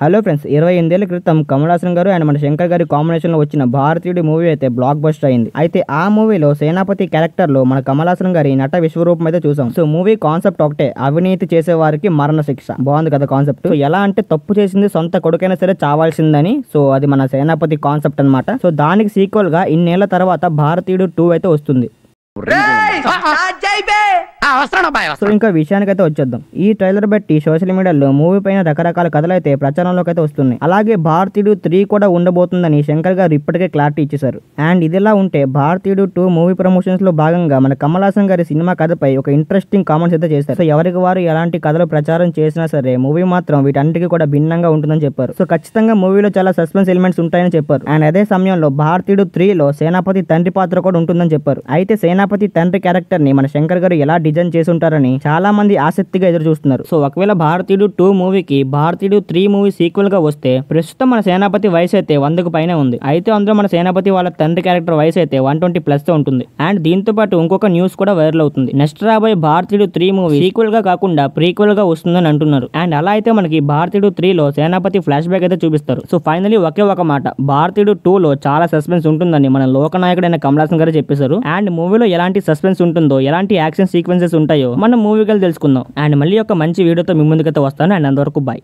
Hello friends, 28 ఏళ్ల క్రితం కమల్ హాసన్ గారు అండ్ మన శంకర్ గారి కాంబినేషన్ లో వచ్చిన భారతీయుడి మూవీ అయితే బ్లాక్ బస్టర్ అయింది. అయితే ఆ మూవీలో సేనాపతి క్యారెక్టర్ లో మన కమల్ హాసన్ గారి నట విశ్వరూపం అయితే చూసాం. సో మూవీ కాన్సెప్ట్ ఒకటే, అవినీతి చేసే వారికి మరణ శిక్ష. బాగుంది కదా కాన్సెప్ట్. సో ఎలా అంటే తప్పు చేసింది సొంత కొడుకైనా సరే చావాల్సిందని. సో అది మన సేనాపతి కాన్సెప్ట్ అన్నమాట. సో దానికి సీక్వెల్ గా ఇన్నేళ్ల తర్వాత భారతీయుడు 2 అయితే వస్తుంది. సో ఇంకా విషయానికైతే వచ్చేద్దాం. ఈ ట్రైలర్ బట్టి సోషల్ మీడియాలో మూవీ పైన రకరకాల కథలు అయితే ప్రచారంలోకి అయితే వస్తున్నాయి. అలాగే భారతీయుడు 3 కూడా ఉండబోతుందని శంకర్ గారు ఇప్పటికే క్లారిటీ ఇచ్చేశారు. అండ్ ఇదిలా ఉంటే భారతీయుడు 2 మూవీ ప్రమోషన్స్ లో భాగంగా మన కమల్ హాసన్ గారి సినిమా కథపై ఒక ఇంట్రెస్టింగ్ కామెంట్స్ అయితే చేశారు. సో ఎవరికి వారు ఎలాంటి కథలు ప్రచారం చేసినా సరే మూవీ మాత్రం వీటన్నిటికీ కూడా భిన్నంగా ఉంటుందని చెప్పారు. సో ఖచ్చితంగా మూవీలో చాలా సస్పెన్స్ ఎలిమెంట్స్ ఉంటాయని చెప్పారు. అండ్ అదే సమయంలో భారతీయుడు 3 లో సేనాపతి తండ్రి పాత్ర కూడా ఉంటుందని చెప్పారు. అయితే సేనాపతి తండ్రి క్యారెక్టర్ ని మన శంకర్ గారు ఎలా డిజైన్ చేసి ఉంటారని చాలా మంది ఆసక్తిగా ఎదురు చూస్తున్నారు. సో ఒకవేళ భారతీయుడు 2 మూవీకి భారతీయుడు 3 మూవీ సీక్వెల్ గా వస్తే ప్రస్తుతం మన సేనాపతి వయసు అయితే 100కు పైనే ఉంది. అయితే అందులో మన సేనాపతి వాళ్ళ తండ్రి క్యారెక్టర్ వయసు అయితే 120+ తో ఉంటుంది. అండ్ దీంతో పాటు ఇంకొక న్యూస్ కూడా వైరల్ అవుతుంది. నెక్స్ట్ రాబోయే భారతీయుడు 3 మూవీ సీక్వెల్ గా కాకుండా ప్రీక్వెల్ గా వస్తుందని అంటున్నారు. అండ్ అలా అయితే మనకి భారతీయుడు 3 లో సేనాపతి ఫ్లాష్ బ్యాక్ అయితే చూపిస్తారు. సో ఫైనలీ ఒకే ఒక మాట, భారతీయుడు 2 లో చాలా సస్పెన్స్ ఉంటుందని మన లోకనాయకుడైన కమల్ హాసన్ గారు చెప్పేశారు. అండ్ మూవీలో ఎలాంటి సస్పెన్స్ ఉంటుందో, ఎలాంటి యాక్షన్ సీక్వెన్సెస్ ఉంటాయో మనం మూవీకి తెలుసుకుందాం. అండ్ మళ్ళీ ఒక మంచి వీడియోతో మీ ముందుకైతే వస్తాను. అండ్ అంతవరకు బాయ్.